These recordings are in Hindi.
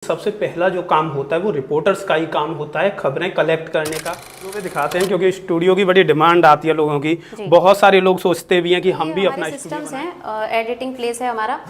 सबसे पहला जो काम होता है वो रिपोर्टर्स का ही काम होता है, खबरें कलेक्ट करने का। जो वे दिखाते हैं क्योंकि स्टूडियो की बड़ी डिमांड आती है लोगों की। बहुत सारे लोग सोचते भी हैं कि हम भी अपना सिस्टम्स हैं, एडिटिंग प्लेस है हमारा।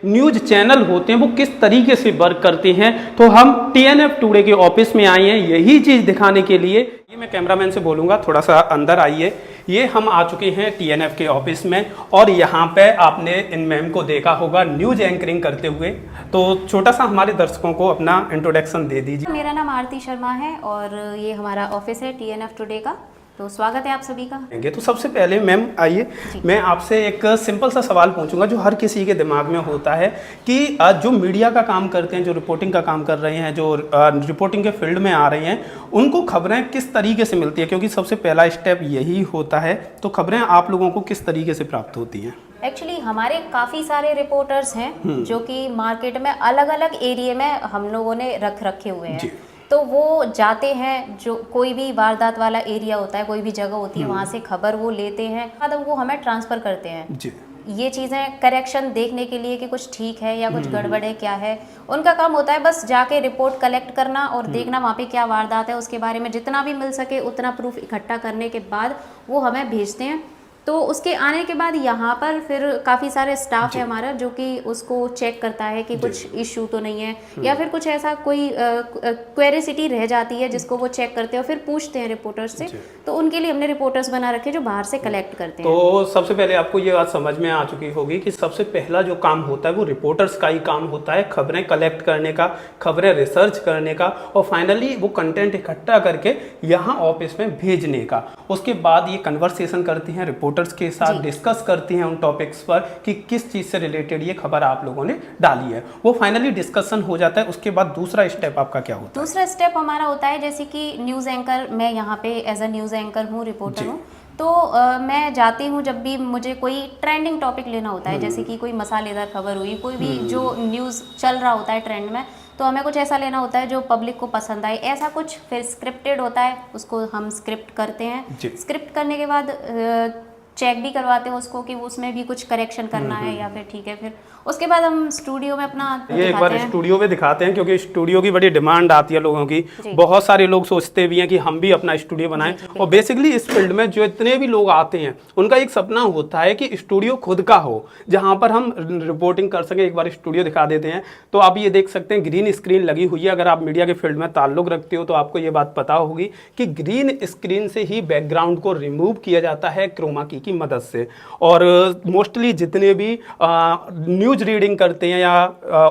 न्यूज चैनल होते हैं वो किस तरीके से वर्क करते हैं, तो हम TNF टुडे के ऑफिस में आए हैं यही चीज दिखाने के लिए। ये मैं कैमरामैन से बोलूंगा थोड़ा सा अंदर आइए। ये हम आ चुके हैं TNF के ऑफिस में और यहाँ पे आपने इन मैम को देखा होगा न्यूज एंकरिंग करते हुए। तो छोटा सा हमारे दर्शकों को अपना इंट्रोडक्शन दे दीजिए। मेरा नाम आरती शर्मा है और ये हमारा ऑफिस है TNF टुडे का। तो स्वागत है आप सभी का। तो सबसे पहले मैम आइए, मैं आपसे एक सिंपल सा सवाल पूछूंगा जो हर किसी के दिमाग में होता है कि जो मीडिया का काम करते हैं, जो रिपोर्टिंग का काम कर रहे हैं, जो रिपोर्टिंग के फील्ड में आ रहे हैं, उनको खबरें किस तरीके से मिलती है? क्योंकि सबसे पहला स्टेप यही होता है। तो खबरें आप लोगों को किस तरीके से प्राप्त होती हैं? एक्चुअली हमारे काफ़ी सारे रिपोर्टर्स हैं जो कि मार्केट में अलग अलग एरिया में हम लोगों ने रखे हुए हैं। तो वो जाते हैं, जो कोई भी वारदात वाला एरिया होता है, कोई भी जगह होती है, वहाँ से खबर वो लेते हैं, मतलब वो हमें ट्रांसफ़र करते हैं। ये चीज़ें करेक्शन देखने के लिए कि कुछ ठीक है या कुछ गड़बड़ है, क्या है। उनका काम होता है बस जाके रिपोर्ट कलेक्ट करना और देखना वहाँ पे क्या वारदात है, उसके बारे में जितना भी मिल सके उतना प्रूफ इकट्ठा करने के बाद वो हमें भेजते हैं। तो उसके आने के बाद यहाँ पर फिर काफ़ी सारे स्टाफ है हमारा जो कि उसको चेक करता है कि कुछ इश्यू तो नहीं है या फिर कुछ ऐसा कोई क्वेरिसिटी रह जाती है जिसको वो चेक करते हैं और फिर पूछते हैं रिपोर्टर्स से। तो उनके लिए हमने रिपोर्टर्स बना रखे जो बाहर से कलेक्ट करते हैं। तो सबसे पहले आपको ये बात समझ में आ चुकी होगी कि सबसे पहला जो काम होता है वो रिपोर्टर्स का ही काम होता है, खबरें कलेक्ट करने का, खबरें रिसर्च करने का और फाइनली वो कंटेंट इकट्ठा करके यहाँ ऑफिस में भेजने का। उसके बाद ये कन्वर्सेशन करती हैं रिपोर्टर्स के साथ, डिस्कस करती हैं उन टॉपिक्स पर कि किस चीज से रिलेटेड ये खबर आप लोगों ने डाली है। वो फाइनली डिस्कशन हो जाता है। उसके बाद दूसरा स्टेप आपका क्या होता है? दूसरा स्टेप हमारा होता है जैसे कि न्यूज़ एंकर, मैं यहाँ पे एज अ न्यूज़ एंकर हूँ, रिपोर्टर हूँ। तो मैं जाती हूँ जब भी मुझे कोई ट्रेंडिंग टॉपिक लेना होता है, जैसे कि कोई मसालेदार खबर हुई, कोई भी जो न्यूज़ चल रहा होता है ट्रेंड में, तो हमें कुछ ऐसा लेना होता है जो पब्लिक को पसंद आए, ऐसा कुछ। फिर स्क्रिप्टेड होता है, उसको हम स्क्रिप्ट करते हैं। स्क्रिप्ट करने के बाद चेक भी करवाते हैं उसको कि उसमें भी कुछ करेक्शन करना है या फिर ठीक है। फिर उसके बाद हम स्टूडियो में अपना ये एक बार स्टूडियो में दिखाते हैं क्योंकि स्टूडियो की बड़ी डिमांड आती है लोगों की। बहुत सारे लोग सोचते भी हैं कि हम भी अपना स्टूडियो बनाएं और बेसिकली इस फील्ड में जो इतने भी लोग आते हैं उनका एक सपना होता है कि स्टूडियो खुद का हो जहां पर हम रिपोर्टिंग कर सकें। एक बार स्टूडियो दिखा देते हैं। तो आप ये देख सकते हैं ग्रीन स्क्रीन लगी हुई है। अगर आप मीडिया के फील्ड में ताल्लुक रखते हो तो आपको ये बात पता होगी कि ग्रीन स्क्रीन से ही बैकग्राउंड को रिमूव किया जाता है क्रोमा की मदद से। और मोस्टली जितने भी न्यूज रीडिंग करते हैं या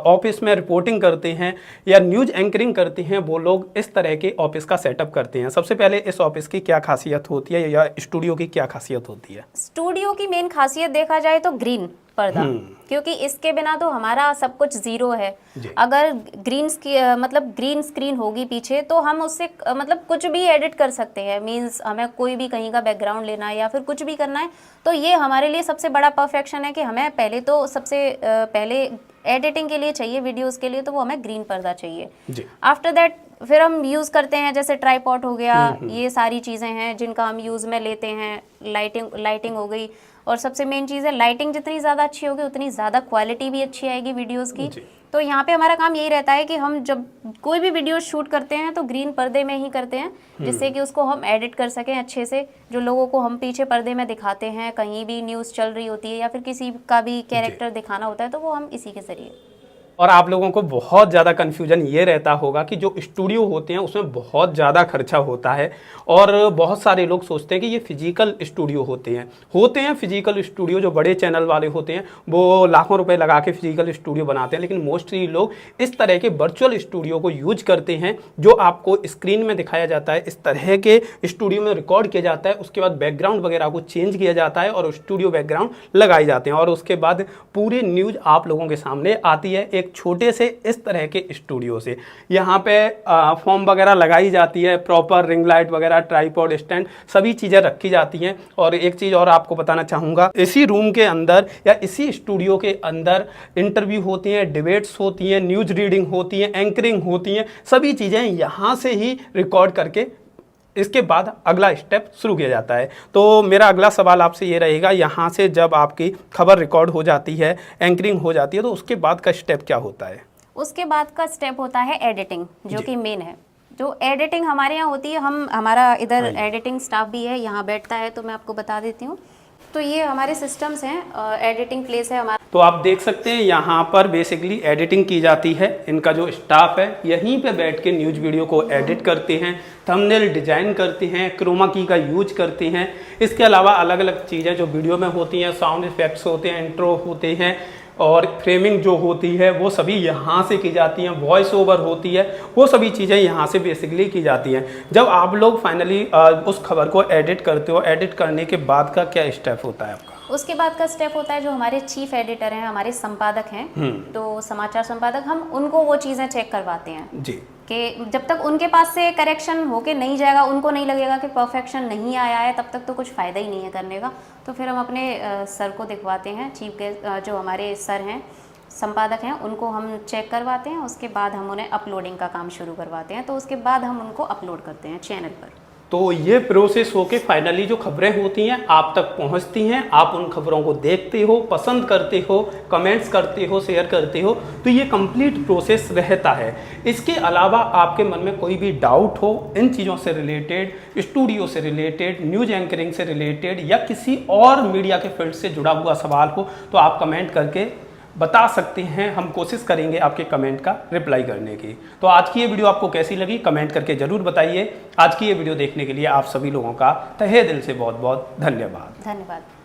ऑफिस में रिपोर्टिंग करते हैं या न्यूज एंकरिंग करते हैं वो लोग इस तरह के ऑफिस का सेटअप करते हैं। सबसे पहले इस ऑफिस की क्या खासियत होती है या स्टूडियो की क्या खासियत होती है? स्टूडियो की मेन खासियत देखा जाए तो ग्रीन पर्दा, क्योंकि इसके बिना तो हमारा सब कुछ जीरो है। अगर ग्रीन स्क्रीन होगी पीछे तो हम उससे मतलब कुछ भी एडिट कर सकते हैं। मींस हमें कोई भी कहीं का बैकग्राउंड लेना है या फिर कुछ भी करना है तो ये हमारे लिए सबसे बड़ा परफेक्शन है कि हमें पहले तो सबसे पहले एडिटिंग के लिए चाहिए, वीडियोस के लिए तो वो हमें ग्रीन पर्दा चाहिए। आफ्टर दैट फिर हम यूज़ करते हैं जैसे ट्राइपॉड हो गया, ये सारी चीज़ें हैं जिनका हम यूज़ में लेते हैं। लाइटिंग हो गई और सबसे मेन चीज़ है लाइटिंग जितनी ज़्यादा अच्छी होगी उतनी ज़्यादा क्वालिटी भी अच्छी आएगी वीडियोस की। तो यहाँ पे हमारा काम यही रहता है कि हम जब कोई भी वीडियो शूट करते हैं तो ग्रीन पर्दे में ही करते हैं जिससे कि उसको हम एडिट कर सकें अच्छे से। जो लोगों को हम पीछे पर्दे में दिखाते हैं, कहीं भी न्यूज़ चल रही होती है या फिर किसी का भी कैरेक्टर दिखाना होता है तो वो हम इसी के ज़रिए। और आप लोगों को बहुत ज़्यादा कन्फ्यूजन ये रहता होगा कि जो स्टूडियो होते हैं उसमें बहुत ज़्यादा खर्चा होता है और बहुत सारे लोग सोचते हैं कि ये फिजिकल स्टूडियो होते हैं फिजिकल स्टूडियो। जो बड़े चैनल वाले होते हैं वो लाखों रुपए लगा के फिजिकल स्टूडियो बनाते हैं, लेकिन मोस्टली लोग इस तरह के वर्चुअल स्टूडियो को यूज करते हैं जो आपको स्क्रीन में दिखाया जाता है। इस तरह के स्टूडियो में रिकॉर्ड किया जाता है, उसके बाद बैकग्राउंड वगैरह को चेंज किया जाता है और स्टूडियो बैकग्राउंड लगाए जाते हैं और उसके बाद पूरी न्यूज आप लोगों के सामने आती है एक छोटे से इस तरह के स्टूडियो से। यहाँ पे फॉर्म वगैरह लगाई जाती है, प्रॉपर रिंग लाइट वगैरह, ट्राइपॉड स्टैंड, सभी चीज़ें रखी जाती हैं। और एक चीज़ और आपको बताना चाहूँगा, इसी रूम के अंदर या इसी स्टूडियो के अंदर इंटरव्यू होती हैं, डिबेट्स होती हैं, न्यूज रीडिंग होती हैं, एंकरिंग होती हैं, सभी चीज़ें यहाँ से ही रिकॉर्ड करके इसके बाद अगला स्टेप शुरू किया जाता है। तो मेरा अगला सवाल आपसे ये रहेगा, यहाँ से जब आपकी खबर रिकॉर्ड हो जाती है, एंकरिंग हो जाती है, तो उसके बाद का स्टेप क्या होता है? उसके बाद का स्टेप होता है एडिटिंग, जो कि मेन है। जो एडिटिंग हमारे यहाँ होती है, हमारा इधर एडिटिंग स्टाफ भी है, यहाँ बैठता है, तो मैं आपको बता देती हूँ। तो ये हमारे सिस्टम्स हैं, एडिटिंग प्लेस है हमारा। तो आप देख सकते हैं यहाँ पर बेसिकली एडिटिंग की जाती है। इनका जो स्टाफ है यहीं पे बैठ के न्यूज़ वीडियो को एडिट करते हैं, थंबनेल डिजाइन करते हैं, क्रोमा की का यूज करते हैं। इसके अलावा अलग अलग चीज़ें जो वीडियो में होती हैं, साउंड इफेक्ट्स होते हैं, इंट्रो होते हैं और फ्रेमिंग जो होती है वो सभी यहाँ से की जाती हैं, वॉइस ओवर होती है, वो सभी चीज़ें यहाँ से बेसिकली की जाती हैं। जब आप लोग फाइनली उस खबर को एडिट करते हो, एडिट करने के बाद का क्या स्टेप होता है आपका? उसके बाद का स्टेप होता है जो हमारे चीफ एडिटर हैं, हमारे संपादक हैं, तो समाचार संपादक, हम उनको वो चीज़ें चेक करवाते हैं जी, कि जब तक उनके पास से करेक्शन होके नहीं जाएगा, उनको नहीं लगेगा कि परफेक्शन नहीं आया है, तब तक तो कुछ फ़ायदा ही नहीं है करने का। तो फिर हम अपने सर को दिखवाते हैं, चीफ गेस्ट जो हमारे सर हैं, संपादक हैं, उनको हम चेक करवाते हैं। उसके बाद हम उन्हें अपलोडिंग का काम शुरू करवाते हैं, तो उसके बाद हम उनको अपलोड करते हैं चैनल पर। तो ये प्रोसेस होके फाइनली जो खबरें होती हैं आप तक पहुंचती हैं, आप उन खबरों को देखते हो, पसंद करते हो, कमेंट्स करते हो, शेयर करते हो, तो ये कंप्लीट प्रोसेस रहता है। इसके अलावा आपके मन में कोई भी डाउट हो इन चीज़ों से रिलेटेड, स्टूडियो से रिलेटेड, न्यूज एंकरिंग से रिलेटेड या किसी और मीडिया के फील्ड से जुड़ा हुआ सवाल हो, तो आप कमेंट करके बता सकते हैं। हम कोशिश करेंगे आपके कमेंट का रिप्लाई करने की। तो आज की ये वीडियो आपको कैसी लगी कमेंट करके ज़रूर बताइए। आज की ये वीडियो देखने के लिए आप सभी लोगों का तहे दिल से बहुत बहुत धन्यवाद। धन्यवाद।